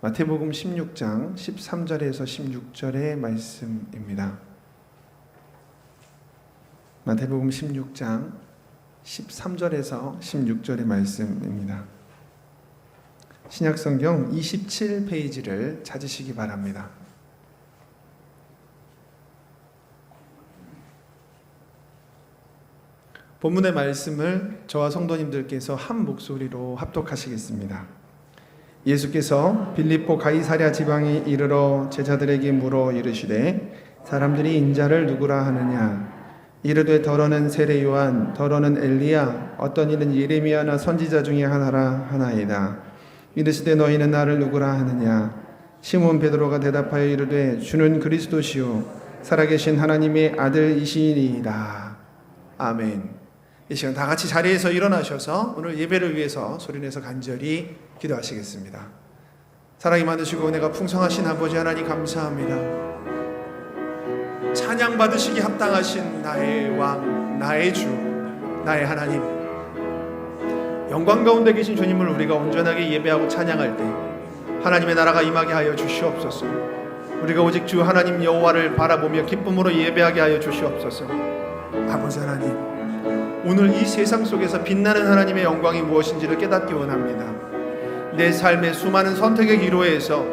마태복음 16장 13절에서 16절의 말씀입니다. 마태복음 16장 13절에서 16절의 말씀입니다. 신약성경 27페이지를 찾으시기 바랍니다. 본문의 말씀을 저와 성도님들께서 한 목소리로 합독하시겠습니다. 예수께서 빌립보 가이사랴 지방에 이르러 제자들에게 물어 이르시되 사람들이 인자를 누구라 하느냐? 이르되 더러는 세례 요한, 더러는 엘리야, 어떤 이는 예레미야나 선지자 중에 하나라 하나이다. 이르시되 너희는 나를 누구라 하느냐? 시몬 베드로가 대답하여 이르되 주는 그리스도시요 살아계신 하나님의 아들이시니이다. 아멘. 이 시간 다 같이 자리에서 일어나셔서 오늘 예배를 위해서 소리내서 간절히 기도하시겠습니다. 사랑이 많으시고 은혜가 풍성하신 아버지 하나님 감사합니다. 찬양 받으시기 합당하신 나의 왕, 나의 주, 나의 하나님, 영광 가운데 계신 주님을 우리가 온전하게 예배하고 찬양할 때 하나님의 나라가 임하게 하여 주시옵소서. 우리가 오직 주 하나님 여호와를 바라보며 기쁨으로 예배하게 하여 주시옵소서. 아버지 하나님, 오늘 이 세상 속에서 빛나는 하나님의 영광이 무엇인지를 깨닫기 원합니다. 내 삶의 수많은 선택의 기로에서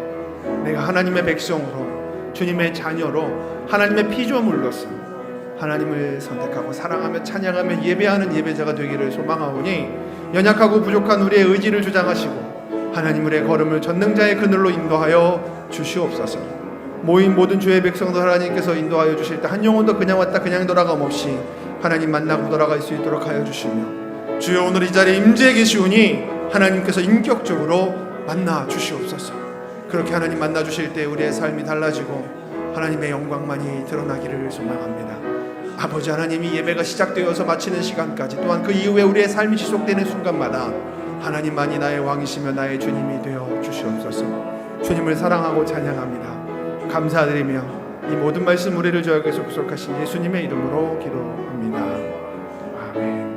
내가 하나님의 백성으로, 주님의 자녀로, 하나님의 피조물로서 하나님을 선택하고 사랑하며 찬양하며 예배하는 예배자가 되기를 소망하오니 연약하고 부족한 우리의 의지를 주장하시고 하나님의 걸음을 전능자의 그늘로 인도하여 주시옵소서. 모인 모든 주의 백성도 하나님께서 인도하여 주실 때 한 영혼도 그냥 왔다 그냥 돌아감 없이 하나님 만나고 돌아갈 수 있도록 하여 주시며, 주여 오늘 이 자리에 임재해 계시오니 하나님께서 인격적으로 만나 주시옵소서. 그렇게 하나님 만나 주실 때 우리의 삶이 달라지고 하나님의 영광만이 드러나기를 소망합니다. 아버지 하나님이 예배가 시작되어서 마치는 시간까지, 또한 그 이후에 우리의 삶이 지속되는 순간마다 하나님만이 나의 왕이시며 나의 주님이 되어 주시옵소서. 주님을 사랑하고 찬양합니다. 감사드리며 이 모든 말씀 우리를 저에게서 구속하신 예수님의 이름으로 기도합니다. 아멘.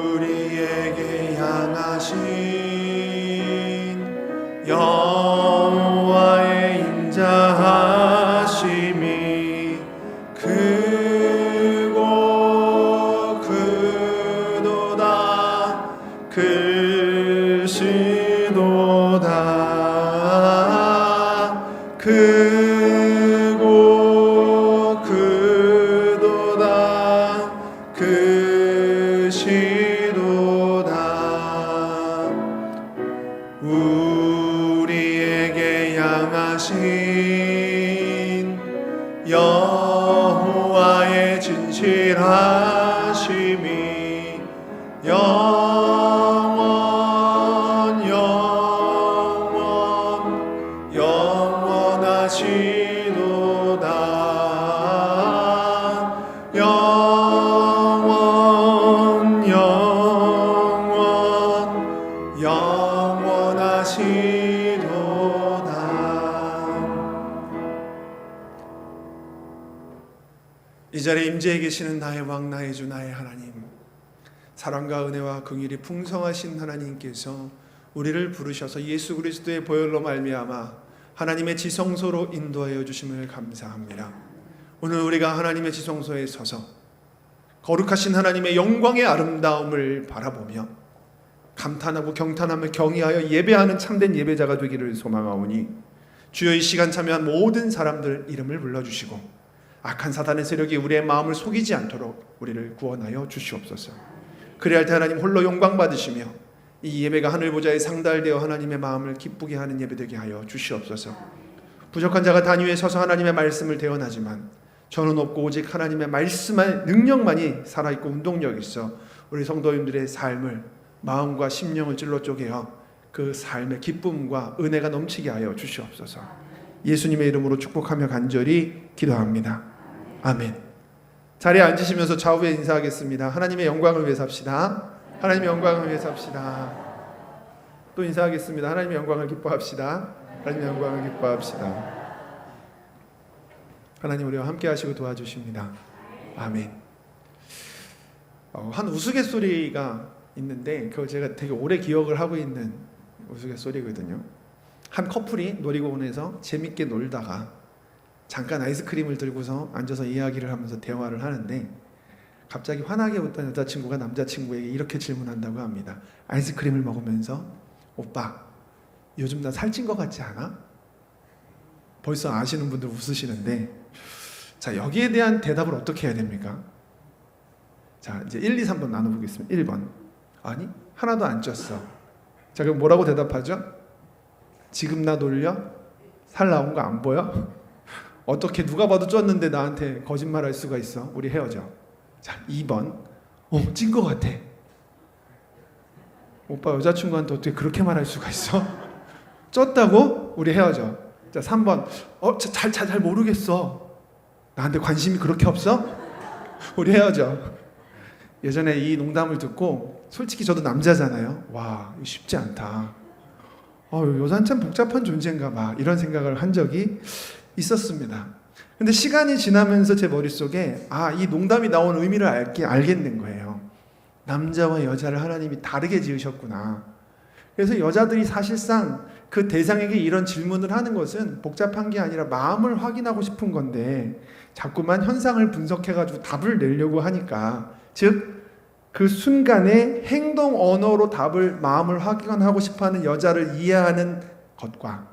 우리에게 향하신 여호와의 인자하심이 크고 크도다 크시도다 크고 크도다 크시도다. 우리에게 향하신 여호와의 진실하심이 영원하시도다. 영원하시도다. 이 자리에 임재해 계시는 나의 왕, 나의 주, 나의 하나님, 사랑과 은혜와 긍휼이 풍성하신 하나님께서 우리를 부르셔서 예수 그리스도의 보혈로 말미암아 하나님의 지성소로 인도하여 주심을 감사합니다. 오늘 우리가 하나님의 지성소에 서서 거룩하신 하나님의 영광의 아름다움을 바라보며 감탄하고 경탄하며 경외하여 예배하는 참된 예배자가 되기를 소망하오니 주여 이 시간 참여한 모든 사람들 이름을 불러주시고 악한 사단의 세력이 우리의 마음을 속이지 않도록 우리를 구원하여 주시옵소서. 그리할 때 하나님 홀로 영광 받으시며 이 예배가 하늘 보좌에 상달되어 하나님의 마음을 기쁘게 하는 예배 되게 하여 주시옵소서. 부족한 자가 단위에 서서 하나님의 말씀을 대언하지만 저는 없고 오직 하나님의 말씀의 능력만이 살아있고 운동력이 있어 우리 성도님들의 삶을, 마음과 심령을 찔러 쪼개어 그 삶의 기쁨과 은혜가 넘치게 하여 주시옵소서. 예수님의 이름으로 축복하며 간절히 기도합니다. 아멘. 자리에 앉으시면서 좌우에 인사하겠습니다. 하나님의 영광을 위해서 합시다. 하나님의 영광을 위해서 합시다. 또 인사하겠습니다. 하나님의 영광을 기뻐합시다. 하나님의 영광을 기뻐합시다. 하나님 우리와 함께 하시고 도와주십니다. 아멘. 한 우스갯소리가 있는데 그걸 제가 되게 오래 기억을 하고 있는 우스갯소리거든요. 한 커플이 놀이공원에서 재밌게 놀다가 잠깐 아이스크림을 들고서 앉아서 이야기를 하면서 대화를 하는데 갑자기 환하게 웃던 여자친구가 남자친구에게 이렇게 질문한다고 합니다. 아이스크림을 먹으면서 오빠 요즘 나 살찐 것 같지 않아? 벌써 아시는 분들 웃으시는데 자 여기에 대한 대답을 어떻게 해야 됩니까? 자 이제 1, 2, 3번 나눠보겠습니다. 1번 아니 하나도 안 쪘어. 자 그럼 뭐라고 대답하죠? 지금 나 놀려? 살 나온 거 안 보여? 어떻게 누가 봐도 쪘는데 나한테 거짓말할 수가 있어? 우리 헤어져. 자 2번 찐 거 같아. 오빠 여자친구한테 어떻게 그렇게 말할 수가 있어? 쪘다고? 우리 헤어져. 자 3번 잘 모르겠어. 나한테 관심이 그렇게 없어? 우리 헤어져. 예전에 이 농담을 듣고 솔직히 저도 남자잖아요. 와 이거 쉽지 않다. 여자는 참 복잡한 존재인가 봐 이런 생각을 한 적이 있었습니다. 근데 시간이 지나면서 제 머릿속에 이 농담이 나온 의미를 알겠는 거예요. 남자와 여자를 하나님이 다르게 지으셨구나. 그래서 여자들이 사실상 그 대상에게 이런 질문을 하는 것은 복잡한 게 아니라 마음을 확인하고 싶은 건데 자꾸만 현상을 분석해가지고 답을 내려고 하니까 즉 그 순간에 행동 언어로 마음을 확인하고 싶어하는 여자를 이해하는 것과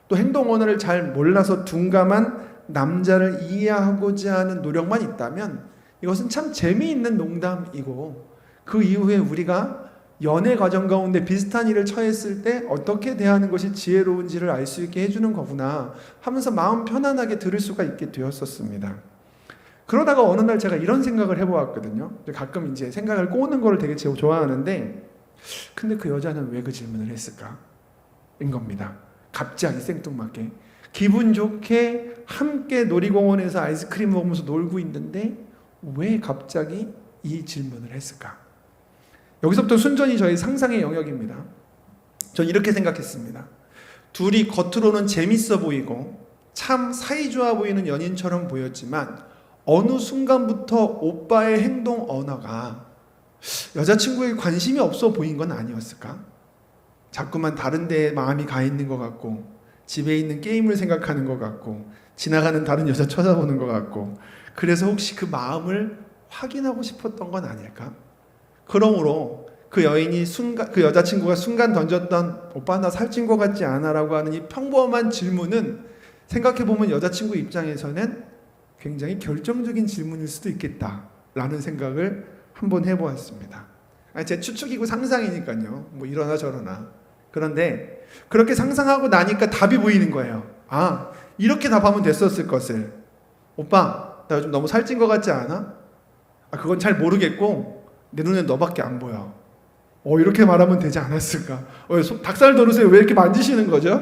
또 행동 언어를 잘 몰라서 둔감한 남자를 이해하고자 하는 노력만 있다면 이것은 참 재미있는 농담이고 그 이후에 우리가 연애 과정 가운데 비슷한 일을 처했을 때 어떻게 대하는 것이 지혜로운지를 알 수 있게 해주는 거구나 하면서 마음 편안하게 들을 수가 있게 되었었습니다. 그러다가 어느 날 제가 이런 생각을 해보았거든요. 가끔 이제 생각을 꼬는 거를 되게 좋아하는데 근데 그 여자는 왜 그 질문을 했을까? 인 겁니다. 갑자기 생뚱맞게 기분 좋게 함께 놀이공원에서 아이스크림 먹으면서 놀고 있는데 왜 갑자기 이 질문을 했을까? 여기서부터 순전히 저희 상상의 영역입니다. 전 이렇게 생각했습니다. 둘이 겉으로는 재밌어 보이고 참 사이좋아 보이는 연인처럼 보였지만 어느 순간부터 오빠의 행동 언어가 여자친구에게 관심이 없어 보인 건 아니었을까? 자꾸만 다른 데에 마음이 가 있는 것 같고 집에 있는 게임을 생각하는 것 같고 지나가는 다른 여자 쳐다보는 것 같고 그래서 혹시 그 마음을 확인하고 싶었던 건 아닐까? 그러므로 그 여자친구가 순간 던졌던 오빠 나 살찐 것 같지 않아? 라고 하는 이 평범한 질문은 생각해보면 여자친구 입장에서는 굉장히 결정적인 질문일 수도 있겠다라는 생각을 한번 해보았습니다. 제 추측이고 상상이니까요. 뭐 이러나 저러나. 그런데 그렇게 상상하고 나니까 답이 보이는 거예요. 이렇게 답하면 됐었을 것을. 오빠 나 요즘 너무 살찐 것 같지 않아? 그건 잘 모르겠고 내 눈에 너밖에 안 보여. 이렇게 말하면 되지 않았을까? 닭살 돋으세요. 왜 이렇게 만지시는 거죠?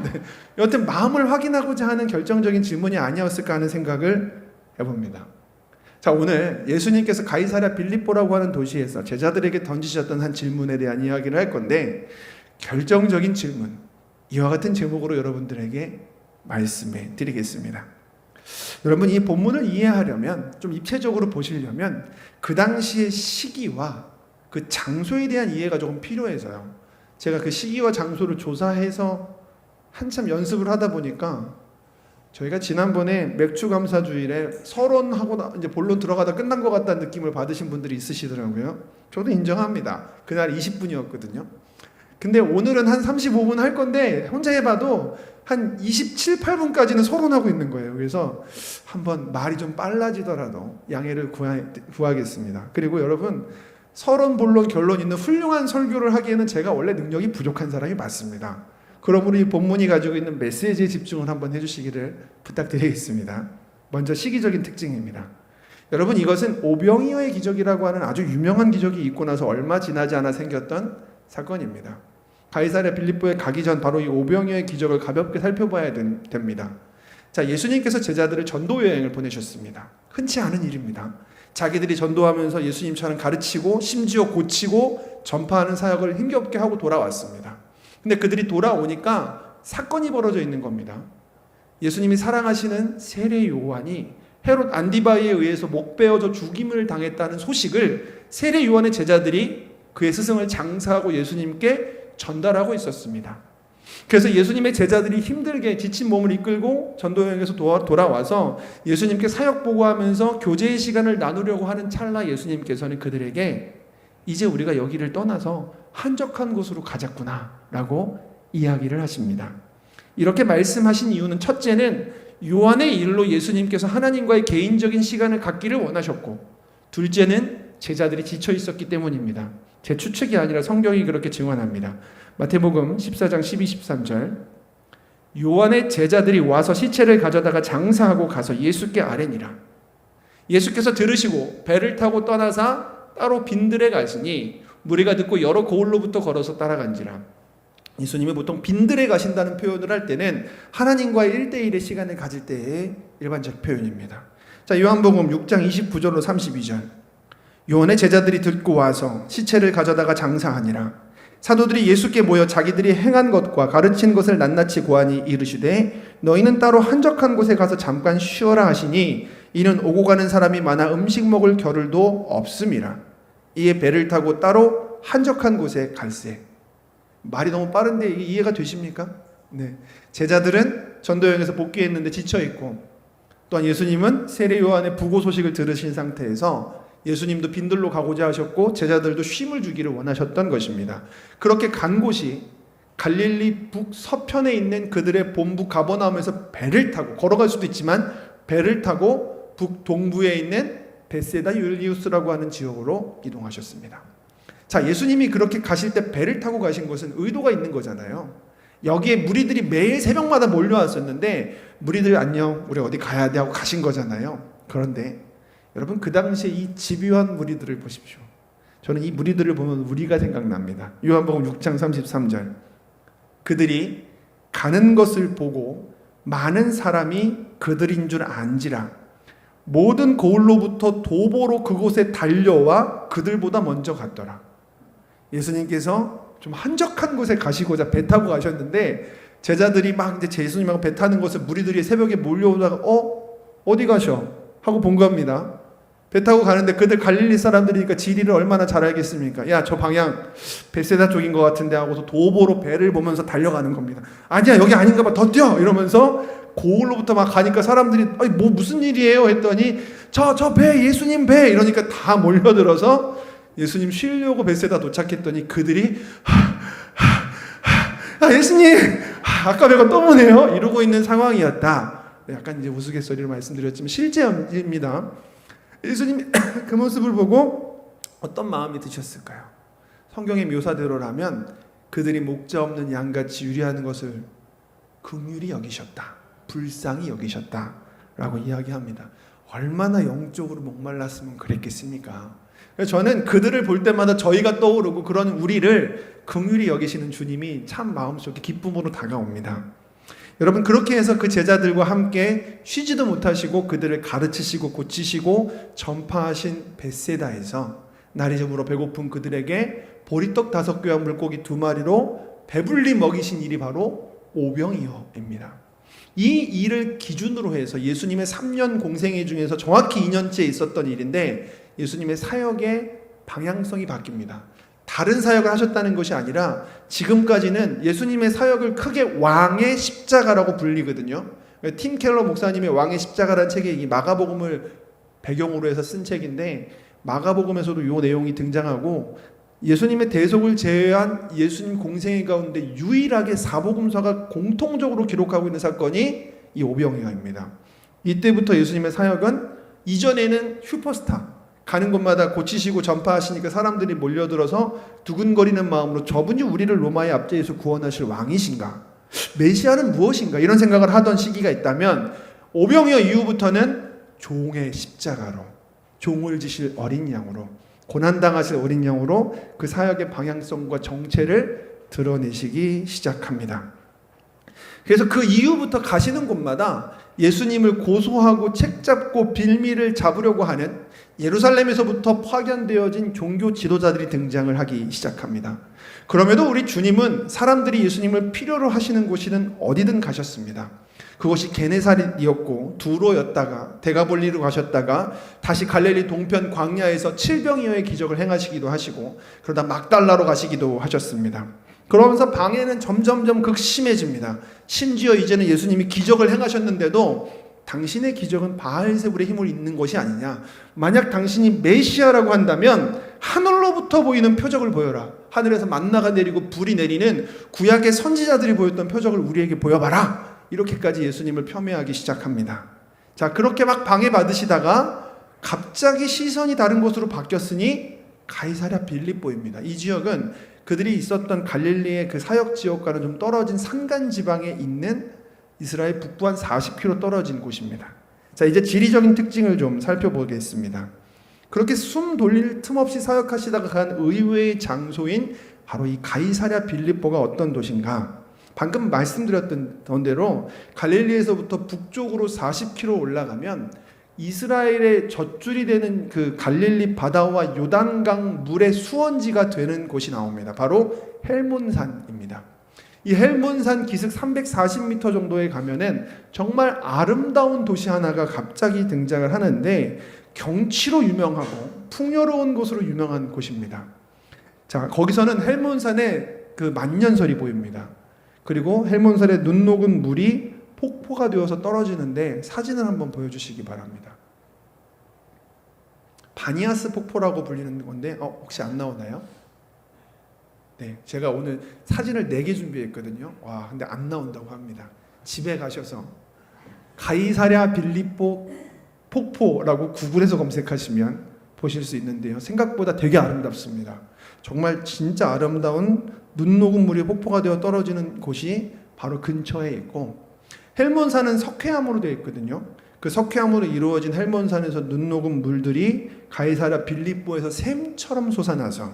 네. 여튼 마음을 확인하고자 하는 결정적인 질문이 아니었을까 하는 생각을 해봅니다. 자, 오늘 예수님께서 가이사랴 빌립보라고 하는 도시에서 제자들에게 던지셨던 한 질문에 대한 이야기를 할 건데 결정적인 질문, 이와 같은 제목으로 여러분들에게 말씀해 드리겠습니다. 여러분 이 본문을 이해하려면 좀 입체적으로 보시려면 그 당시의 시기와 그 장소에 대한 이해가 조금 필요해서요. 제가 그 시기와 장소를 조사해서 한참 연습을 하다 보니까 저희가 지난번에 맥주 감사 주일에 서론하고 이제 본론 들어가다 끝난 것 같다는 느낌을 받으신 분들이 있으시더라고요. 저도 인정합니다. 그날 20분이었거든요. 근데 오늘은 한 35분 할 건데 혼자 해봐도 한 27, 8분까지는 서론하고 있는 거예요. 그래서 한번 말이 좀 빨라지더라도 양해를 구하겠습니다. 그리고 여러분 서론, 본론, 결론 있는 훌륭한 설교를 하기에는 제가 원래 능력이 부족한 사람이 맞습니다. 그러므로 이 본문이 가지고 있는 메시지에 집중을 한번 해주시기를 부탁드리겠습니다. 먼저 시기적인 특징입니다. 여러분 이것은 오병이어의 기적이라고 하는 아주 유명한 기적이 있고 나서 얼마 지나지 않아 생겼던 사건입니다. 가이사랴 빌립보에 가기 전 바로 이 오병이어의 기적을 가볍게 살펴봐야 됩니다. 자, 예수님께서 제자들을 전도 여행을 보내셨습니다. 흔치 않은 일입니다. 자기들이 전도하면서 예수님처럼 가르치고 심지어 고치고 전파하는 사역을 힘겹게 하고 돌아왔습니다. 근데 그들이 돌아오니까 사건이 벌어져 있는 겁니다. 예수님이 사랑하시는 세례 요한이 헤롯 안디바에 의해서 목베어져 죽임을 당했다는 소식을 세례 요한의 제자들이 그의 스승을 장사하고 예수님께 전달하고 있었습니다. 그래서 예수님의 제자들이 힘들게 지친 몸을 이끌고 전도여행에서 돌아와서 예수님께 사역 보고하면서 교제의 시간을 나누려고 하는 찰나 예수님께서는 그들에게 이제 우리가 여기를 떠나서 한적한 곳으로 가자꾸나 라고 이야기를 하십니다. 이렇게 말씀하신 이유는 첫째는 요한의 일로 예수님께서 하나님과의 개인적인 시간을 갖기를 원하셨고, 둘째는 제자들이 지쳐 있었기 때문입니다. 제 추측이 아니라 성경이 그렇게 증언합니다. 마태복음 14장 12, 13절 요한의 제자들이 와서 시체를 가져다가 장사하고 가서 예수께 아뢰니라. 예수께서 들으시고 배를 타고 떠나사 따로 빈들에 가시니 무리가 듣고 여러 고을로부터 걸어서 따라간지라. 예수님이 보통 빈들에 가신다는 표현을 할 때는 하나님과의 1대1의 시간을 가질 때의 일반적 표현입니다. 자, 요한복음 6장 29절로 32절 요한의 제자들이 듣고 와서 시체를 가져다가 장사하니라. 사도들이 예수께 모여 자기들이 행한 것과 가르친 것을 낱낱이 고하니 이르시되 너희는 따로 한적한 곳에 가서 잠깐 쉬어라 하시니 이는 오고 가는 사람이 많아 음식 먹을 겨를도 없음이라. 이에 배를 타고 따로 한적한 곳에 갈새. 말이 너무 빠른데 이게 이해가 되십니까? 네. 제자들은 전도여행에서 복귀했는데 지쳐있고, 또한 예수님은 세례 요한의 부고 소식을 들으신 상태에서 예수님도 빈들로 가고자 하셨고 제자들도 쉼을 주기를 원하셨던 것입니다. 그렇게 간 곳이 갈릴리 북서편에 있는 그들의 본부 가버나움에서 배를 타고, 걸어갈 수도 있지만 배를 타고 북동부에 있는 베세다 율리우스라고 하는 지역으로 이동하셨습니다. 자, 예수님이 그렇게 가실 때 배를 타고 가신 것은 의도가 있는 거잖아요. 여기에 무리들이 매일 새벽마다 몰려왔었는데 무리들 안녕 우리 어디 가야 돼 하고 가신 거잖아요. 그런데 여러분 그 당시에 이 집요한 무리들을 보십시오. 저는 이 무리들을 보면 우리가 생각납니다. 요한복음 6장 33절 그들이 가는 것을 보고 많은 사람이 그들인 줄 안지라 모든 고을로부터 도보로 그곳에 달려와 그들보다 먼저 갔더라. 예수님께서 좀 한적한 곳에 가시고자 배 타고 가셨는데 제자들이 막 이제 예수님하고 배 타는 것을 무리들이 새벽에 몰려오다가 어디 가셔? 하고 본 겁니다. 배 타고 가는데 그들 갈릴리 사람들이니까 지리를 얼마나 잘 알겠습니까? 야, 저 방향 베세다 쪽인 것 같은데 하고서 도보로 배를 보면서 달려가는 겁니다. 아니야, 여기 아닌가 봐, 더 뛰어! 이러면서 고을로부터 막 가니까 사람들이 아니 뭐 무슨 일이에요? 했더니 저 배, 예수님 배! 이러니까 다 몰려들어서 예수님 쉬려고 베세다 도착했더니 그들이 예수님! 아까 배가 또 오네요? 이러고 있는 상황이었다. 약간 이제 우스갯소리로 말씀드렸지만 실제입니다. 예수님이 그 모습을 보고 어떤 마음이 드셨을까요? 성경의 묘사대로라면 그들이 목자 없는 양같이 유리하는 것을 긍휼히 여기셨다, 불쌍히 여기셨다 라고 이야기합니다. 얼마나 영적으로 목말랐으면 그랬겠습니까? 저는 그들을 볼 때마다 저희가 떠오르고 그런 우리를 긍휼히 여기시는 주님이 참 마음속에 기쁨으로 다가옵니다. 여러분 그렇게 해서 그 제자들과 함께 쉬지도 못하시고 그들을 가르치시고 고치시고 전파하신 베세다에서 날이 저물어 배고픈 그들에게 보리떡 5개와 물고기 2마리로 배불리 먹이신 일이 바로 오병이어입니다. 이 일을 기준으로 해서 예수님의 3년 공생애 중에서 정확히 2년째 있었던 일인데 예수님의 사역의 방향성이 바뀝니다. 다른 사역을 하셨다는 것이 아니라 지금까지는 예수님의 사역을 크게 왕의 십자가라고 불리거든요. 팀 켈러 목사님의 왕의 십자가라는 책이 이 마가복음을 배경으로 해서 쓴 책인데 마가복음에서도 이 내용이 등장하고 예수님의 대속을 제외한 예수님 공생애 가운데 유일하게 사복음서가 공통적으로 기록하고 있는 사건이 이 오병이어입니다. 이때부터 예수님의 사역은 이전에는 슈퍼스타 가는 곳마다 고치시고 전파하시니까 사람들이 몰려들어서 두근거리는 마음으로 저분이 우리를 로마의 압제에서 구원하실 왕이신가? 메시아는 무엇인가? 이런 생각을 하던 시기가 있다면 오병이어 이후부터는 종의 십자가로 종을 지실 어린 양으로 고난당하실 어린 양으로 그 사역의 방향성과 정체를 드러내시기 시작합니다. 그래서 그 이후부터 가시는 곳마다 예수님을 고소하고 책잡고 빌미를 잡으려고 하는 예루살렘에서부터 파견되어진 종교 지도자들이 등장을 하기 시작합니다. 그럼에도 우리 주님은 사람들이 예수님을 필요로 하시는 곳이든 어디든 가셨습니다. 그것이 게네사렛이었고 두로였다가 데가볼리로 가셨다가 다시 갈릴리 동편 광야에서 칠병이어의 기적을 행하시기도 하시고 그러다 막달라로 가시기도 하셨습니다. 그러면서 방해는 점점점 극심해집니다. 심지어 이제는 예수님이 기적을 행하셨는데도 당신의 기적은 바알세불의 힘을 잇는 것이 아니냐. 만약 당신이 메시아라고 한다면 하늘로부터 보이는 표적을 보여라. 하늘에서 만나가 내리고 불이 내리는 구약의 선지자들이 보였던 표적을 우리에게 보여봐라. 이렇게까지 예수님을 폄훼하기 시작합니다. 자, 그렇게 막 방해받으시다가 갑자기 시선이 다른 곳으로 바뀌었으니 가이사랴 빌립보입니다. 이 지역은 그들이 있었던 갈릴리의 그 사역 지역과는 좀 떨어진 산간 지방에 있는 이스라엘 북부 한 40km 떨어진 곳입니다. 자, 이제 지리적인 특징을 좀 살펴보겠습니다. 그렇게 숨 돌릴 틈 없이 사역하시다가 간 의외의 장소인 바로 이 가이사랴 빌립보가 어떤 도시인가? 방금 말씀드렸던 대로 갈릴리에서부터 북쪽으로 40km 올라가면 이스라엘의 젖줄이 되는 그 갈릴리 바다와 요단강 물의 수원지가 되는 곳이 나옵니다. 바로 헬몬산입니다. 이 헬몬산 기슭 340m 정도에 가면은 정말 아름다운 도시 하나가 갑자기 등장을 하는데 경치로 유명하고 풍요로운 곳으로 유명한 곳입니다. 자, 거기서는 헬몬산에 그 만년설이 보입니다. 그리고 헬몬산에 눈 녹은 물이 폭포가 되어서 떨어지는데 사진을 한번 보여주시기 바랍니다. 바니아스 폭포라고 불리는 건데 혹시 안 나오나요? 네, 제가 오늘 사진을 4개 준비했거든요. 와, 근데 안 나온다고 합니다. 집에 가셔서 가이사랴 빌립보 폭포라고 구글에서 검색하시면 보실 수 있는데요. 생각보다 되게 아름답습니다. 정말 진짜 아름다운 눈 녹은 물이 폭포가 되어 떨어지는 곳이 바로 근처에 있고, 헬몬산은 석회암으로 되어 있거든요. 그 석회암으로 이루어진 헬몬산에서 눈 녹은 물들이 가이사랴 빌립보에서 샘처럼 솟아나서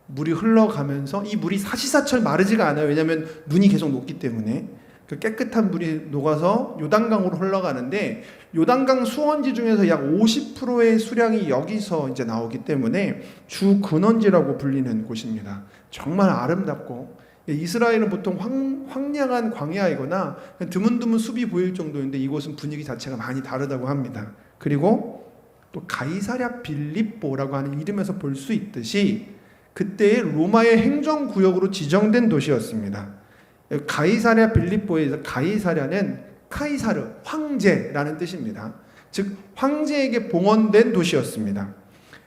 물이 흘러가면서, 이 물이 사시사철 마르지가 않아요. 왜냐하면 눈이 계속 녹기 때문에. 그 깨끗한 물이 녹아서 요단강으로 흘러가는데, 요단강 수원지 중에서 약 50%의 수량이 여기서 이제 나오기 때문에 주 근원지라고 불리는 곳입니다. 정말 아름답고, 이스라엘은 보통 황량한 광야이거나 드문드문 숲이 보일 정도인데 이곳은 분위기 자체가 많이 다르다고 합니다. 그리고 또 가이사랴 빌립보라고 하는 이름에서 볼 수 있듯이 그때의 로마의 행정구역으로 지정된 도시였습니다. 가이사랴 빌립보에서 가이사랴는 카이사르, 황제라는 뜻입니다. 즉 황제에게 봉헌된 도시였습니다.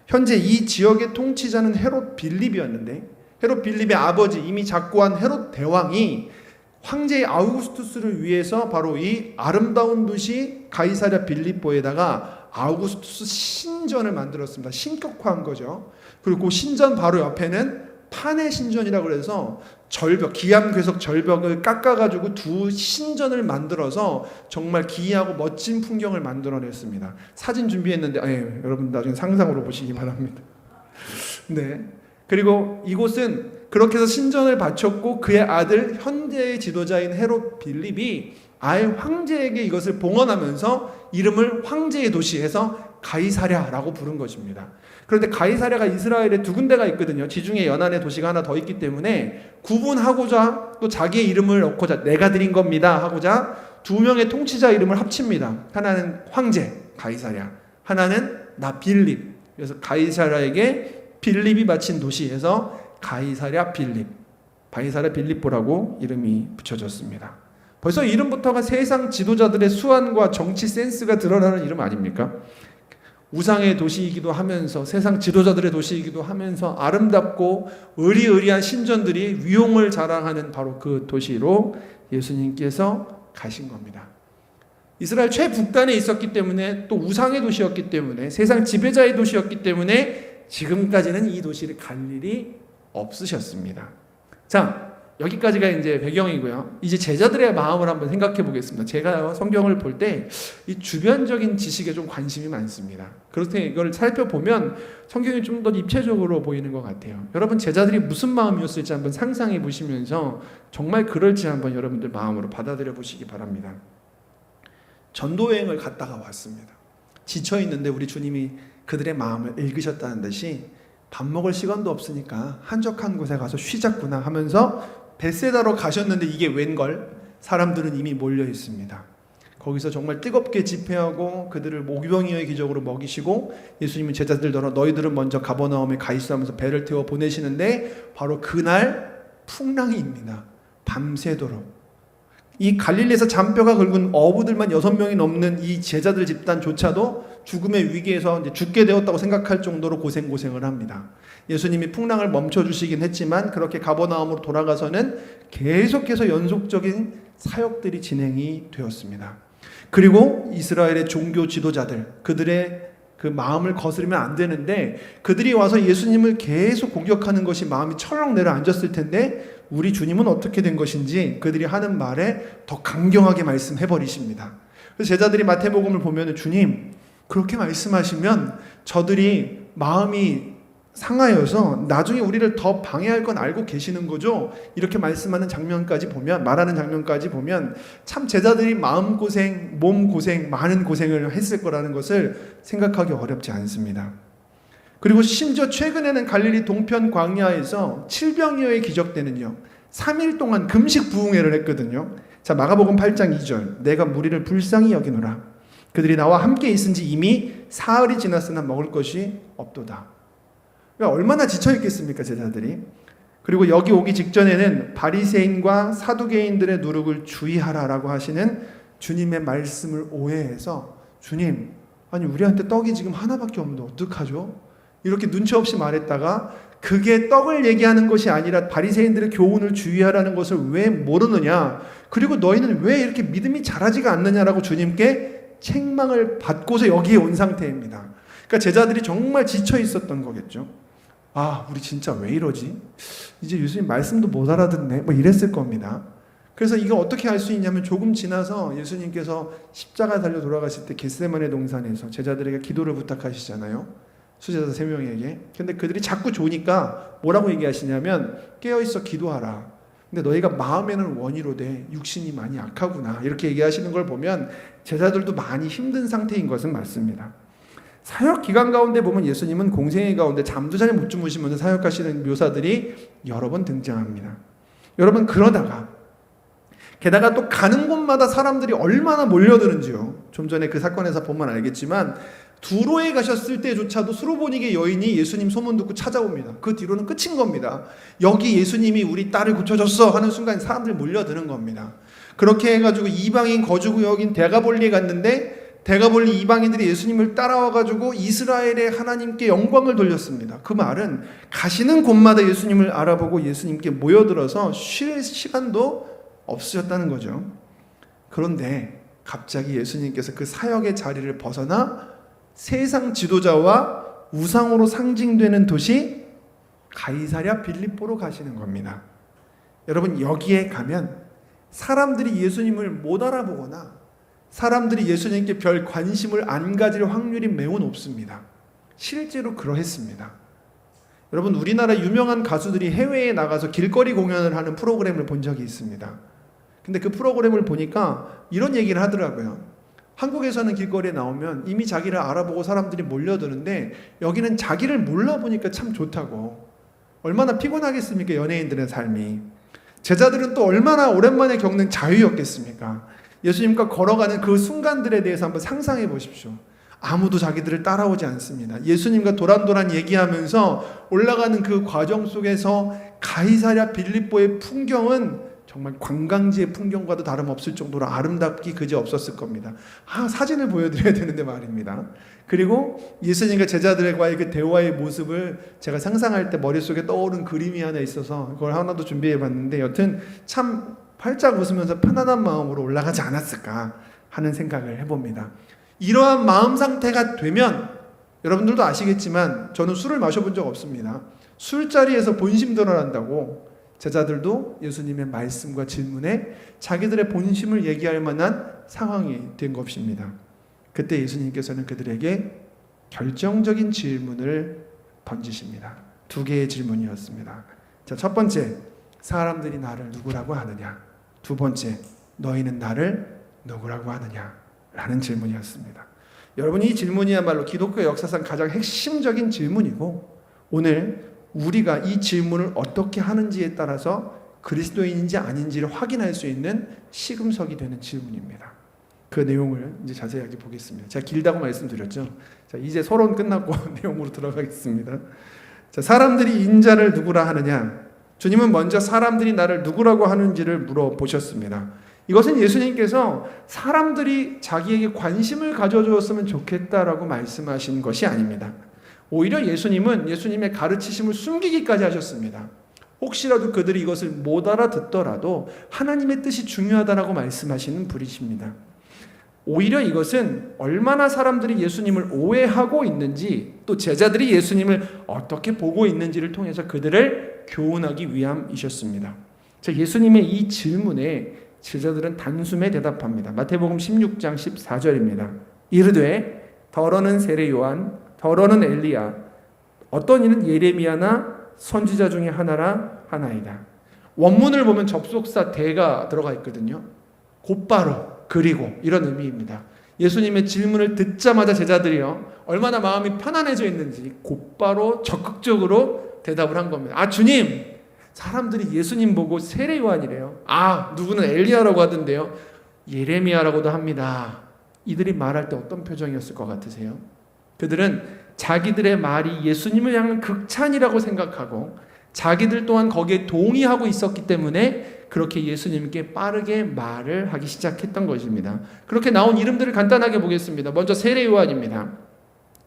현재 이 지역의 통치자는 헤롯 빌립이었는데, 헤롯 빌립의 아버지, 이미 작고한 헤롯 대왕이 황제 아우구스투스를 위해서 바로 이 아름다운 도시 가이사랴 빌립보에다가 아우구스투스 신전을 만들었습니다. 신격화한 거죠. 그리고 그 신전 바로 옆에는 판의 신전이라고 해서 절벽, 기암괴석 절벽을 깎아가지고 두 신전을 만들어서 정말 기이하고 멋진 풍경을 만들어냈습니다. 사진 준비했는데 여러분 나중에 상상으로 보시기 바랍니다. 네. 그리고 이곳은 그렇게 해서 신전을 바쳤고, 그의 아들 현재의 지도자인 헤롯 빌립이 아예 황제에게 이것을 봉헌하면서 이름을 황제의 도시에서 가이사랴라고 부른 것입니다. 그런데 가이사랴가 이스라엘에 두 군데가 있거든요. 지중해 연안에 도시가 하나 더 있기 때문에 구분하고자, 또 자기의 이름을 넣고자, 내가 드린 겁니다 하고자 두 명의 통치자 이름을 합칩니다. 하나는 황제 가이사랴, 하나는 나 빌립. 그래서 가이사랴에게 빌립이 바친 도시에서 가이사랴 빌립, 가이사랴 빌립보라고 이름이 붙여졌습니다. 벌써 이름부터가 세상 지도자들의 수완과 정치 센스가 드러나는 이름 아닙니까? 우상의 도시이기도 하면서 세상 지도자들의 도시이기도 하면서 아름답고 의리의리한 신전들이 위용을 자랑하는 바로 그 도시로 예수님께서 가신 겁니다. 이스라엘 최북단에 있었기 때문에, 또 우상의 도시였기 때문에, 세상 지배자의 도시였기 때문에 지금까지는 이 도시를 갈 일이 없으셨습니다. 자, 여기까지가 이제 배경이고요. 이제 제자들의 마음을 한번 생각해 보겠습니다. 제가 성경을 볼 때 이 주변적인 지식에 좀 관심이 많습니다. 그렇게 이걸 살펴보면 성경이 좀 더 입체적으로 보이는 것 같아요. 여러분, 제자들이 무슨 마음이었을지 한번 상상해 보시면서 정말 그럴지 한번 여러분들 마음으로 받아들여 보시기 바랍니다. 전도여행을 갔다가 왔습니다. 지쳐 있는데 우리 주님이 그들의 마음을 읽으셨다는 듯이 밥 먹을 시간도 없으니까 한적한 곳에 가서 쉬자꾸나 하면서 벳세다로 가셨는데 이게 웬걸? 사람들은 이미 몰려 있습니다. 거기서 정말 뜨겁게 집회하고 그들을 모병이의 기적으로 먹이시고 예수님은 제자들더러 너희들은 먼저 가버나움에 가 있어 하면서 배를 태워 보내시는데 바로 그날 풍랑이 입니다. 밤새도록. 이 갈릴리에서 잔뼈가 굵은 어부들만 6명이 넘는 이 제자들 집단조차도 죽음의 위기에서 이제 죽게 되었다고 생각할 정도로 고생을 합니다. 예수님이 풍랑을 멈춰주시긴 했지만 그렇게 가버나움으로 돌아가서는 계속해서 연속적인 사역들이 진행이 되었습니다. 그리고 이스라엘의 종교 지도자들, 그들의 그 마음을 거스르면 안 되는데 그들이 와서 예수님을 계속 공격하는 것이 마음이 철렁 내려앉았을 텐데 우리 주님은 어떻게 된 것인지 그들이 하는 말에 더 강경하게 말씀해 버리십니다. 그래서 제자들이 마태복음을 보면 주님 그렇게 말씀하시면 저들이 마음이 상하여서 나중에 우리를 더 방해할 건 알고 계시는 거죠? 이렇게 말하는 장면까지 보면 참 제자들이 마음고생, 몸고생, 많은 고생을 했을 거라는 것을 생각하기 어렵지 않습니다. 그리고 심지어 최근에는 갈릴리 동편 광야에서 7병이어의 기적 때는요 3일 동안 금식 부흥회를 했거든요. 자, 마가복음 8장 2절 내가 무리를 불쌍히 여기노라 그들이 나와 함께 있은지 이미 사흘이 지났으나 먹을 것이 없도다. 그러니까 얼마나 지쳐있겠습니까 제자들이. 그리고 여기 오기 직전에는 바리새인과 사두개인들의 누룩을 주의하라라고 하시는 주님의 말씀을 오해해서 주님 아니 우리한테 떡이 지금 하나밖에 없는데 어떡하죠? 이렇게 눈치 없이 말했다가 그게 떡을 얘기하는 것이 아니라 바리새인들의 교훈을 주의하라는 것을 왜 모르느냐, 그리고 너희는 왜 이렇게 믿음이 자라지가 않느냐라고 주님께 책망을 받고서 여기에 온 상태입니다. 그러니까 제자들이 정말 지쳐 있었던 거겠죠. 아, 우리 진짜 왜 이러지? 이제 예수님 말씀도 못 알아듣네. 뭐 이랬을 겁니다. 그래서 이거 어떻게 알 수 있냐면 조금 지나서 예수님께서 십자가 달려 돌아가실 때 겟세마네 동산에서 제자들에게 기도를 부탁하시잖아요. 수제자 3명에게. 근데 그들이 자꾸 조니까 뭐라고 얘기하시냐면 깨어있어 기도하라. 근데 너희가 마음에는 원이로되 육신이 많이 약하구나. 이렇게 얘기하시는 걸 보면 제자들도 많이 힘든 상태인 것은 맞습니다. 사역 기간 가운데 보면 예수님은 공생애 가운데 잠도 잘 못 주무시면서 사역하시는 묘사들이 여러 번 등장합니다. 여러분 그러다가 게다가 또 가는 곳마다 사람들이 얼마나 몰려드는지요. 좀 전에 그 사건에서 보면 알겠지만 두로에 가셨을 때조차도 수로보니게 여인이 예수님 소문 듣고 찾아옵니다. 그 뒤로는 끝인 겁니다. 여기 예수님이 우리 딸을 고쳐줬어 하는 순간 사람들이 몰려드는 겁니다. 그렇게 해가지고 이방인 거주구역인 데가볼리에 갔는데 데가볼리 이방인들이 예수님을 따라와가지고 이스라엘의 하나님께 영광을 돌렸습니다. 그 말은 가시는 곳마다 예수님을 알아보고 예수님께 모여들어서 쉴 시간도 없으셨다는 거죠. 그런데 갑자기 예수님께서 그 사역의 자리를 벗어나 세상 지도자와 우상으로 상징되는 도시 가이사랴 빌립보로 가시는 겁니다. 여러분 여기에 가면 사람들이 예수님을 못 알아보거나 사람들이 예수님께 별 관심을 안 가질 확률이 매우 높습니다. 실제로 그러했습니다. 여러분 우리나라 유명한 가수들이 해외에 나가서 길거리 공연을 하는 프로그램을 본 적이 있습니다. 근데 그 프로그램을 보니까 이런 얘기를 하더라고요. 한국에서는 길거리에 나오면 이미 자기를 알아보고 사람들이 몰려드는데 여기는 자기를 몰라보니까 참 좋다고. 얼마나 피곤하겠습니까 연예인들의 삶이. 제자들은 또 얼마나 오랜만에 겪는 자유였겠습니까. 예수님과 걸어가는 그 순간들에 대해서 한번 상상해 보십시오. 아무도 자기들을 따라오지 않습니다. 예수님과 도란도란 얘기하면서 올라가는 그 과정 속에서 가이사랴 빌립보의 풍경은 정말 관광지의 풍경과도 다름없을 정도로 아름답기 그지없었을 겁니다. 사진을 보여드려야 되는데 말입니다. 그리고 예수님과 제자들과의 그 대화의 모습을 제가 상상할 때 머릿속에 떠오른 그림이 하나 있어서 그걸 하나도 준비해봤는데 여튼 참 활짝 웃으면서 편안한 마음으로 올라가지 않았을까 하는 생각을 해봅니다. 이러한 마음 상태가 되면 여러분들도 아시겠지만 저는 술을 마셔본 적 없습니다. 술자리에서 본심 드러난다고 제자들도 예수님의 말씀과 질문에 자기들의 본심을 얘기할 만한 상황이 된 것입니다. 그때 예수님께서는 그들에게 결정적인 질문을 던지십니다. 2개의 질문이었습니다. 자, 첫 번째, 사람들이 나를 누구라고 하느냐? 두 번째, 너희는 나를 누구라고 하느냐? 라는 질문이었습니다. 여러분 이 질문이야말로 기독교 역사상 가장 핵심적인 질문이고 오늘 우리가 이 질문을 어떻게 하는지에 따라서 그리스도인인지 아닌지를 확인할 수 있는 시금석이 되는 질문입니다. 그 내용을 이제 자세하게 보겠습니다. 제가 길다고 말씀드렸죠. 자, 이제 서론 끝났고 내용으로 들어가겠습니다. 자, 사람들이 인자를 누구라 하느냐? 주님은 먼저 사람들이 나를 누구라고 하는지를 물어보셨습니다. 이것은 예수님께서 사람들이 자기에게 관심을 가져주었으면 좋겠다라고 말씀하신 것이 아닙니다. 오히려 예수님은 예수님의 가르치심을 숨기기까지 하셨습니다. 혹시라도 그들이 이것을 못 알아듣더라도 하나님의 뜻이 중요하다라고 말씀하시는 분이십니다. 오히려 이것은 얼마나 사람들이 예수님을 오해하고 있는지, 또 제자들이 예수님을 어떻게 보고 있는지를 통해서 그들을 교훈하기 위함이셨습니다. 자, 예수님의 이 질문에 제자들은 단숨에 대답합니다. 마태복음 16장 14절입니다. 이르되 더러는 세례 요한, 더러는 엘리야, 어떤 이는 예레미야나 선지자 중에 하나라 하나이다. 원문을 보면 접속사 대가 들어가 있거든요. 곧바로, 그리고 이런 의미입니다. 예수님의 질문을 듣자마자 제자들이요, 얼마나 마음이 편안해져 있는지 곧바로 적극적으로 대답을 한 겁니다. 아, 주님, 사람들이 예수님 보고 세례 요한이래요. 아, 누구는 엘리야라고 하던데요. 예레미야라고도 합니다. 이들이 말할 때 어떤 표정이었을 것 같으세요? 그들은 자기들의 말이 예수님을 향한 극찬이라고 생각하고 자기들 또한 거기에 동의하고 있었기 때문에 그렇게 예수님께 빠르게 말을 하기 시작했던 것입니다. 그렇게 나온 이름들을 간단하게 보겠습니다. 먼저 세례 요한입니다.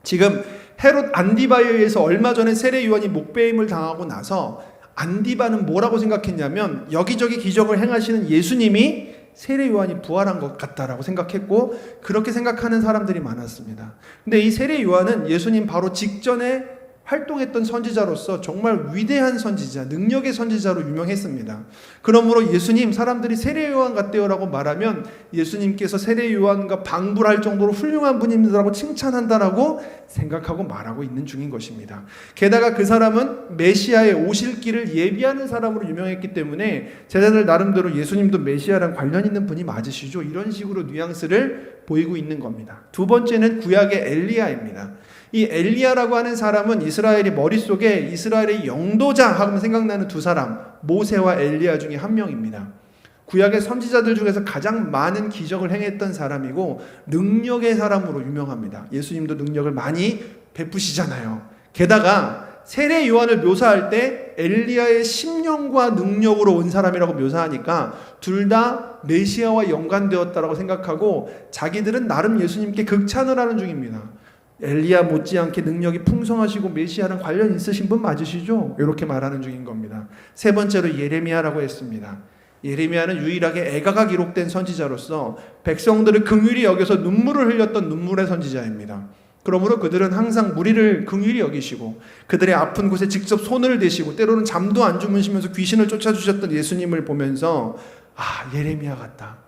지금 헤롯 안디바에 의해서 얼마 전에 세례 요한이 목배임을 당하고 나서 안디바는 뭐라고 생각했냐면 여기저기 기적을 행하시는 예수님이 세례 요한이 부활한 것 같다라고 생각했고, 그렇게 생각하는 사람들이 많았습니다. 근데 이 세례 요한은 예수님 바로 직전에 활동했던 선지자로서 정말 위대한 선지자, 능력의 선지자로 유명했습니다. 그러므로 예수님, 사람들이 세례 요한 같대요라고 말하면 예수님께서 세례 요한과 방불할 정도로 훌륭한 분입니다라고 칭찬한다라고 생각하고 말하고 있는 중인 것입니다. 게다가 그 사람은 메시아의 오실 길을 예비하는 사람으로 유명했기 때문에 제자들 나름대로 예수님도 메시아랑 관련 있는 분이 맞으시죠? 이런 식으로 뉘앙스를 보이고 있는 겁니다. 두 번째는 구약의 엘리야입니다. 이 엘리야라고 하는 사람은 이스라엘이 머릿속에 이스라엘의 영도자 하면 생각나는 두 사람, 모세와 엘리야 중에 한 명입니다. 구약의 선지자들 중에서 가장 많은 기적을 행했던 사람이고 능력의 사람으로 유명합니다. 예수님도 능력을 많이 베푸시잖아요. 게다가 세례 요한을 묘사할 때 엘리야의 심령과 능력으로 온 사람이라고 묘사하니까 둘 다 메시아와 연관되었다라고 생각하고 자기들은 나름 예수님께 극찬을 하는 중입니다. 엘리야 못지않게 능력이 풍성하시고 메시아랑 관련 있으신 분 맞으시죠? 이렇게 말하는 중인 겁니다. 세 번째로 예레미야라고 했습니다. 예레미야는 유일하게 애가가 기록된 선지자로서 백성들을 긍휼히 여겨서 눈물을 흘렸던 눈물의 선지자입니다. 그러므로 그들은 항상 무리를 긍휼히 여기시고 그들의 아픈 곳에 직접 손을 대시고 때로는 잠도 안 주무시면서 귀신을 쫓아주셨던 예수님을 보면서 아, 예레미야 같다.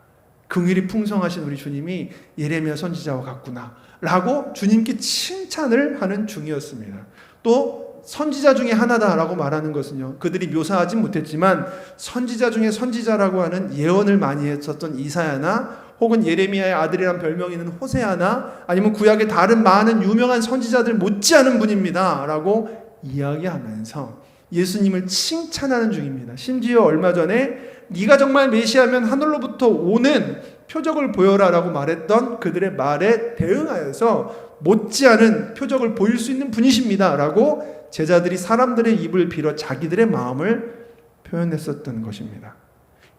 긍휼이 풍성하신 우리 주님이 예레미야 선지자와 같구나 라고 주님께 칭찬을 하는 중이었습니다. 또 선지자 중에 하나다라고 말하는 것은요, 그들이 묘사하진 못했지만 선지자 중에 선지자라고 하는 예언을 많이 했었던 이사야나 혹은 예레미야의 아들이란 별명이 있는 호세아나 아니면 구약의 다른 많은 유명한 선지자들 못지않은 분입니다 라고 이야기하면서 예수님을 칭찬하는 중입니다. 심지어 얼마 전에 네가 정말 메시아면 하늘로부터 오는 표적을 보여라 라고 말했던 그들의 말에 대응하여서 못지않은 표적을 보일 수 있는 분이십니다 라고 제자들이 사람들의 입을 빌어 자기들의 마음을 표현했었던 것입니다.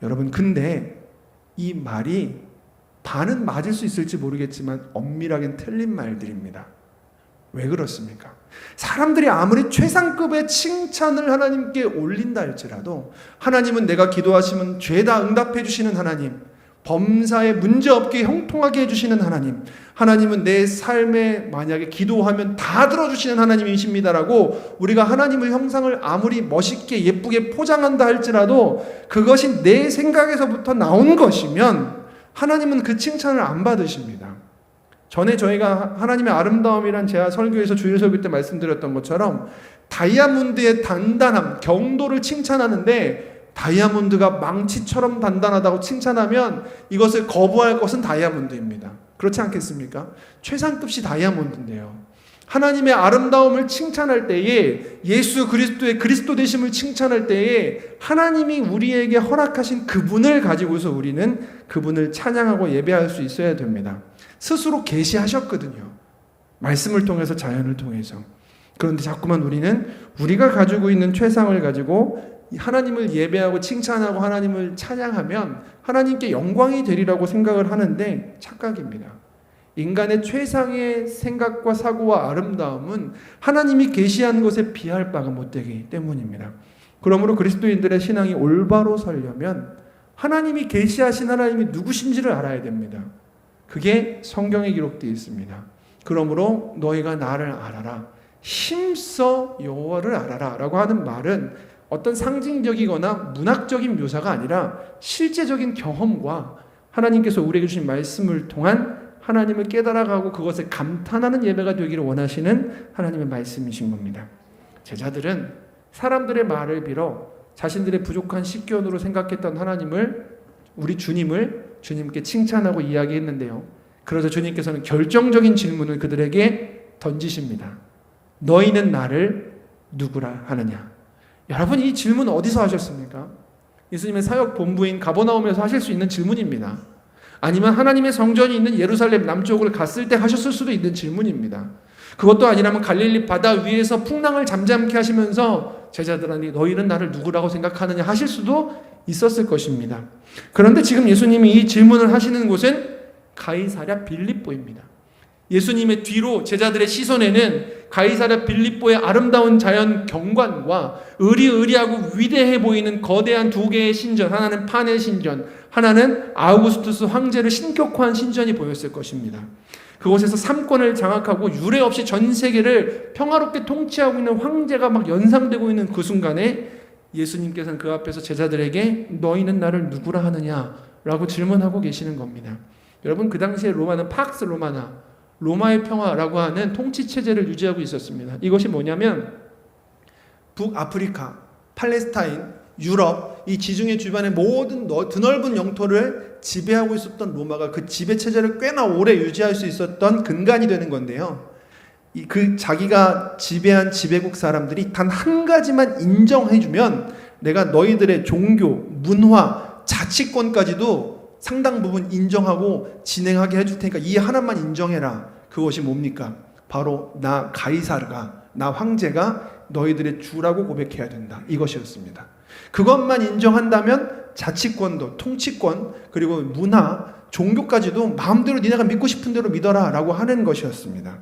여러분, 근데 이 말이 반은 맞을 수 있을지 모르겠지만 엄밀하게는 틀린 말들입니다. 왜 그렇습니까? 사람들이 아무리 최상급의 칭찬을 하나님께 올린다 할지라도 하나님은 내가 기도하시면 죄다 응답해 주시는 하나님, 범사에 문제없게 형통하게 해주시는 하나님, 하나님은 내 삶에 만약에 기도하면 다 들어주시는 하나님이십니다라고 우리가 하나님의 형상을 아무리 멋있게 예쁘게 포장한다 할지라도 그것이 내 생각에서부터 나온 것이면 하나님은 그 칭찬을 안 받으십니다. 전에 저희가 하나님의 아름다움이란 제가 설교에서 주일 설교 때 말씀드렸던 것처럼 다이아몬드의 단단함, 경도를 칭찬하는데 다이아몬드가 망치처럼 단단하다고 칭찬하면 이것을 거부할 것은 다이아몬드입니다. 그렇지 않겠습니까? 최상급시 다이아몬드인데요. 하나님의 아름다움을 칭찬할 때에, 예수 그리스도의 그리스도 되심을 칭찬할 때에 하나님이 우리에게 허락하신 그분을 가지고서 우리는 그분을 찬양하고 예배할 수 있어야 됩니다. 스스로 계시하셨거든요. 말씀을 통해서, 자연을 통해서. 그런데 자꾸만 우리는 우리가 가지고 있는 최상을 가지고 하나님을 예배하고 칭찬하고 하나님을 찬양하면 하나님께 영광이 되리라고 생각을 하는데 착각입니다. 인간의 최상의 생각과 사고와 아름다움은 하나님이 계시한 것에 비할 바가 못되기 때문입니다. 그러므로 그리스도인들의 신앙이 올바로 서려면 하나님이 계시하신 하나님이 누구신지를 알아야 됩니다. 그게 성경에 기록되어 있습니다. 그러므로 너희가 나를 알아라, 힘써 여호와를 알아라 라고 하는 말은 어떤 상징적이거나 문학적인 묘사가 아니라 실제적인 경험과 하나님께서 우리에게 주신 말씀을 통한 하나님을 깨달아가고 그것을 감탄하는 예배가 되기를 원하시는 하나님의 말씀이신 겁니다. 제자들은 사람들의 말을 빌어 자신들의 부족한 식견으로 생각했던 하나님을, 우리 주님을 주님께 칭찬하고 이야기했는데요. 그래서 주님께서는 결정적인 질문을 그들에게 던지십니다. 너희는 나를 누구라 하느냐? 여러분, 이 질문 어디서 하셨습니까? 예수님의 사역 본부인 가버나움에서 하실 수 있는 질문입니다. 아니면 하나님의 성전이 있는 예루살렘 남쪽을 갔을 때 하셨을 수도 있는 질문입니다. 그것도 아니라면 갈릴리 바다 위에서 풍랑을 잠잠케 하시면서 제자들한테 너희는 나를 누구라고 생각하느냐 하실 수도 있었을 것입니다. 그런데 지금 예수님이 이 질문을 하시는 곳은 가이사랴 빌립보입니다. 예수님의 뒤로 제자들의 시선에는 가이사랴 빌립보의 아름다운 자연 경관과 으리으리하고 위대해 보이는 거대한 두 개의 신전, 하나는 판의 신전, 하나는 아우구스투스 황제를 신격화한 신전이 보였을 것입니다. 그곳에서 삼권을 장악하고 유례 없이 전 세계를 평화롭게 통치하고 있는 황제가 막 연상되고 있는 그 순간에 예수님께서는 그 앞에서 제자들에게 너희는 나를 누구라 하느냐라고 질문하고 계시는 겁니다. 여러분, 그 당시에 로마는 팍스 로마나, 로마의 평화라고 하는 통치 체제를 유지하고 있었습니다. 이것이 뭐냐면 북아프리카, 팔레스타인, 유럽, 이 지중해 주변의 모든 드넓은 영토를 지배하고 있었던 로마가 그 지배 체제를 꽤나 오래 유지할 수 있었던 근간이 되는 건데요. 그 자기가 지배한 지배국 사람들이 단 한 가지만 인정해주면 내가 너희들의 종교, 문화, 자치권까지도 상당 부분 인정하고 진행하게 해줄 테니까 이 하나만 인정해라. 그것이 뭡니까? 바로 나 가이사르가, 나 황제가 너희들의 주라고 고백해야 된다. 이것이었습니다. 그것만 인정한다면 자치권도, 통치권, 그리고 문화, 종교까지도 마음대로 니네가 믿고 싶은 대로 믿어라 라고 하는 것이었습니다.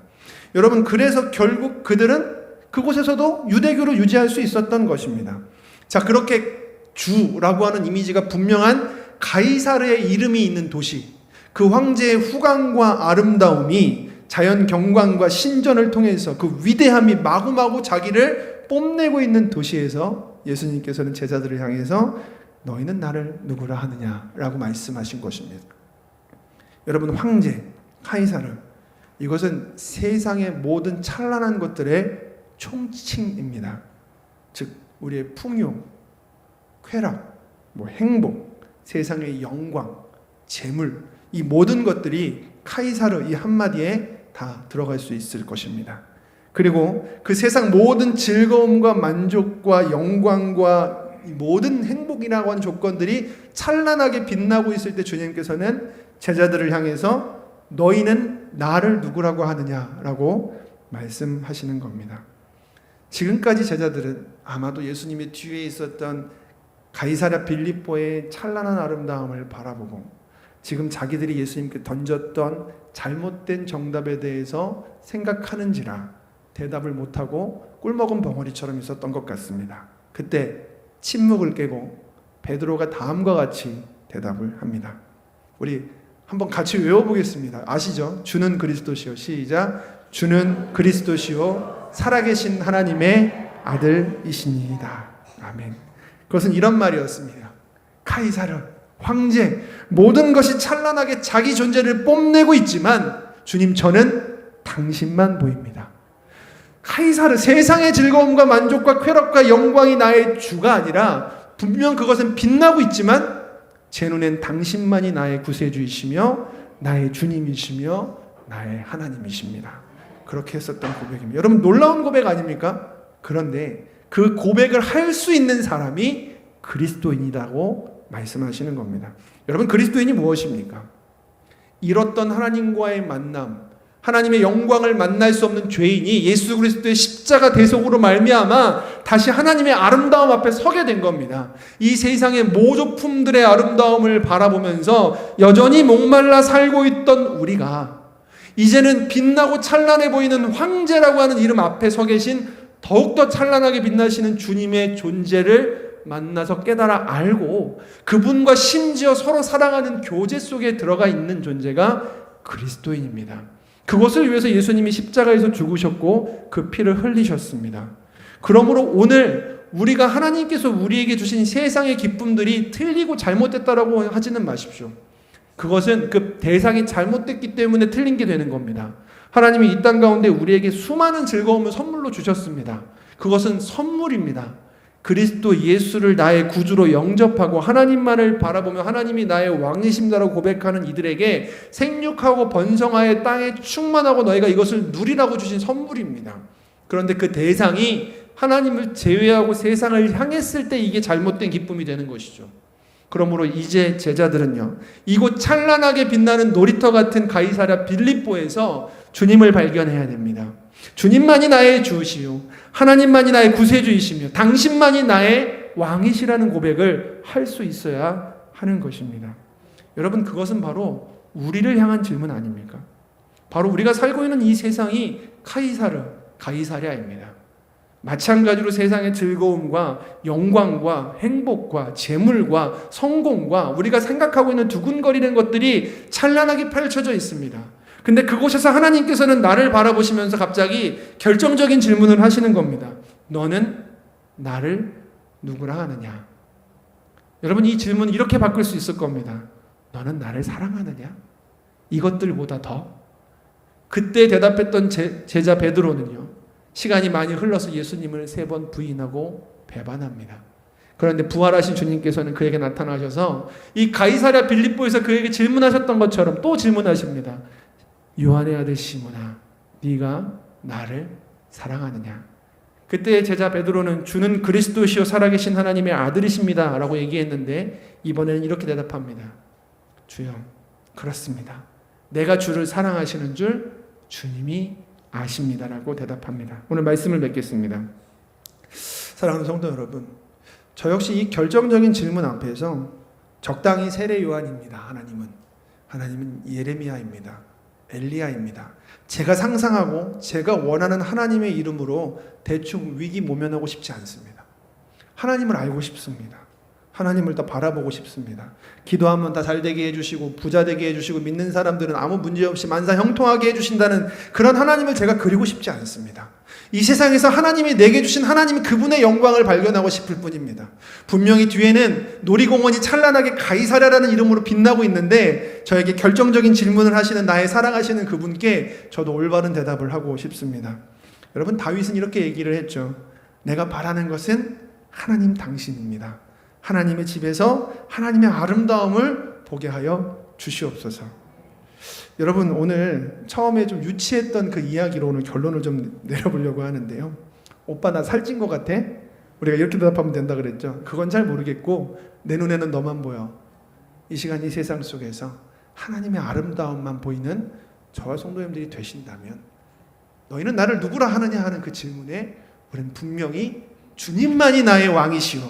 여러분, 그래서 결국 그들은 그곳에서도 유대교를 유지할 수 있었던 것입니다. 자, 그렇게 주라고 하는 이미지가 분명한 가이사르의 이름이 있는 도시, 그 황제의 후광과 아름다움이 자연 경관과 신전을 통해서 그 위대함이 마구마구 자기를 뽐내고 있는 도시에서 예수님께서는 제자들을 향해서 너희는 나를 누구라 하느냐라고 말씀하신 것입니다. 여러분, 황제, 카이사르, 이것은 세상의 모든 찬란한 것들의 총칭입니다. 즉 우리의 풍요, 쾌락, 행복, 세상의 영광, 재물, 이 모든 것들이 카이사르 이 한마디에 다 들어갈 수 있을 것입니다. 그리고 그 세상 모든 즐거움과 만족과 영광과 모든 행복이라고 하는 조건들이 찬란하게 빛나고 있을 때 주님께서는 제자들을 향해서 너희는 나를 누구라고 하느냐라고 말씀하시는 겁니다. 지금까지 제자들은 아마도 예수님의 뒤에 있었던 가이사랴 빌립보의 찬란한 아름다움을 바라보고 지금 자기들이 예수님께 던졌던 잘못된 정답에 대해서 생각하는지라 대답을 못하고 꿀먹은 벙어리처럼 있었던 것 같습니다. 그때 침묵을 깨고 베드로가 다음과 같이 대답을 합니다. 우리 한번 같이 외워보겠습니다. 아시죠? 주는 그리스도시요. 시작. 주는 그리스도시요 살아계신 하나님의 아들이시니이다. 아멘. 그것은 이런 말이었습니다. 카이사르, 황제, 모든 것이 찬란하게 자기 존재를 뽐내고 있지만 주님, 저는 당신만 보입니다. 카이사르, 세상의 즐거움과 만족과 쾌락과 영광이 나의 주가 아니라 분명 그것은 빛나고 있지만 제 눈엔 당신만이 나의 구세주이시며 나의 주님이시며 나의 하나님이십니다. 그렇게 했었던 고백입니다. 여러분 놀라운 고백 아닙니까? 그런데 그 고백을 할 수 있는 사람이 그리스도인이라고 말씀하시는 겁니다. 여러분 그리스도인이 무엇입니까? 잃었던 하나님과의 만남, 하나님의 영광을 만날 수 없는 죄인이 예수 그리스도의 십자가 대속으로 말미암아 다시 하나님의 아름다움 앞에 서게 된 겁니다. 이 세상의 모조품들의 아름다움을 바라보면서 여전히 목말라 살고 있던 우리가 이제는 빛나고 찬란해 보이는 황제라고 하는 이름 앞에 서 계신 더욱더 찬란하게 빛나시는 주님의 존재를 만나서 깨달아 알고 그분과 심지어 서로 사랑하는 교제 속에 들어가 있는 존재가 그리스도인입니다. 그것을 위해서 예수님이 십자가에서 죽으셨고 그 피를 흘리셨습니다. 그러므로 오늘 우리가 하나님께서 우리에게 주신 세상의 기쁨들이 틀리고 잘못됐다라고 하지는 마십시오. 그것은 그 대상이 잘못됐기 때문에 틀린 게 되는 겁니다. 하나님이 이 땅 가운데 우리에게 수많은 즐거움을 선물로 주셨습니다. 그것은 선물입니다. 그리스도 예수를 나의 구주로 영접하고 하나님만을 바라보며 하나님이 나의 왕이십니다라고 고백하는 이들에게 생육하고 번성하여 땅에 충만하고 너희가 이것을 누리라고 주신 선물입니다. 그런데 그 대상이 하나님을 제외하고 세상을 향했을 때 이게 잘못된 기쁨이 되는 것이죠. 그러므로 이제 제자들은요, 이곳 찬란하게 빛나는 놀이터 같은 가이사랴 빌립보에서 주님을 발견해야 됩니다. 주님만이 나의 주시요 하나님만이 나의 구세주이시며 당신만이 나의 왕이시라는 고백을 할 수 있어야 하는 것입니다. 여러분 그것은 바로 우리를 향한 질문 아닙니까? 바로 우리가 살고 있는 이 세상이 가이사랴입니다. 마찬가지로 세상의 즐거움과 영광과 행복과 재물과 성공과 우리가 생각하고 있는 두근거리는 것들이 찬란하게 펼쳐져 있습니다. 근데 그곳에서 하나님께서는 나를 바라보시면서 갑자기 결정적인 질문을 하시는 겁니다. 너는 나를 누구라 하느냐? 여러분 이 질문 이렇게 바꿀 수 있을 겁니다. 너는 나를 사랑하느냐? 이것들보다 더? 그때 대답했던 제자 베드로는요, 시간이 많이 흘러서 예수님을 3번 부인하고 배반합니다. 그런데 부활하신 주님께서는 그에게 나타나셔서 이 가이사랴 빌립보에서 그에게 질문하셨던 것처럼 또 질문하십니다. 요한의 아들 시몬아, 네가 나를 사랑하느냐? 그때 제자 베드로는 주는 그리스도시요 살아계신 하나님의 아들이십니다 라고 얘기했는데 이번에는 이렇게 대답합니다. 주여, 그렇습니다. 내가 주를 사랑하시는 줄 주님이 아십니다 라고 대답합니다. 오늘 말씀을 맺겠습니다. 사랑하는 성도 여러분, 저 역시 이 결정적인 질문 앞에서 적당히 세례 요한입니다. 하나님은 예레미야입니다. 엘리야입니다. 제가 상상하고 제가 원하는 하나님의 이름으로 대충 위기 모면하고 싶지 않습니다. 하나님을 알고 싶습니다. 하나님을 더 바라보고 싶습니다. 기도하면 다 잘되게 해주시고 부자 되게 해주시고 믿는 사람들은 아무 문제없이 만사 형통하게 해주신다는 그런 하나님을 제가 그리고 싶지 않습니다. 이 세상에서 하나님이 내게 주신 하나님 그분의 영광을 발견하고 싶을 뿐입니다. 분명히 뒤에는 놀이공원이 찬란하게 가이사랴라는 이름으로 빛나고 있는데 저에게 결정적인 질문을 하시는 나의 사랑하시는 그분께 저도 올바른 대답을 하고 싶습니다. 여러분 다윗은 이렇게 얘기를 했죠. 내가 바라는 것은 하나님 당신입니다. 하나님의 집에서 하나님의 아름다움을 보게 하여 주시옵소서. 여러분 오늘 처음에 좀 유치했던 그 이야기로 오늘 결론을 좀 내려보려고 하는데요. 오빠 나 살찐 것 같아? 우리가 이렇게 대답하면 된다 그랬죠. 그건 잘 모르겠고 내 눈에는 너만 보여. 이 시간 이 세상 속에서 하나님의 아름다움만 보이는 저와 성도님들이 되신다면 너희는 나를 누구라 하느냐 하는 그 질문에 우리는 분명히 주님만이 나의 왕이시오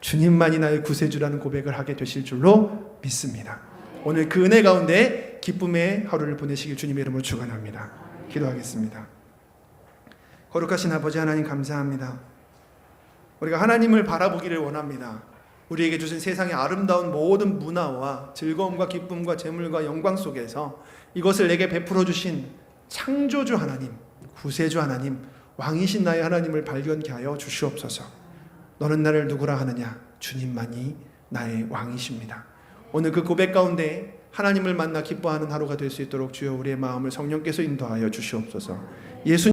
주님만이 나의 구세주라는 고백을 하게 되실 줄로 믿습니다. 오늘 그 은혜 가운데 기쁨의 하루를 보내시길 주님의 이름으로 축원합니다. 기도하겠습니다. 거룩하신 아버지 하나님 감사합니다. 우리가 하나님을 바라보기를 원합니다. 우리에게 주신 세상의 아름다운 모든 문화와 즐거움과 기쁨과 재물과 영광 속에서 이것을 내게 베풀어 주신 창조주 하나님, 구세주 하나님, 왕이신 나의 하나님을 발견케 하여 주시옵소서. 너는 나를 누구라 하느냐? 주님만이 나의 왕이십니다. 오늘 그 고백 가운데 하나님을 만나 기뻐하는 하루가 될 수 있도록 주여 우리의 마음을 성령께서 인도하여 주시옵소서. 예수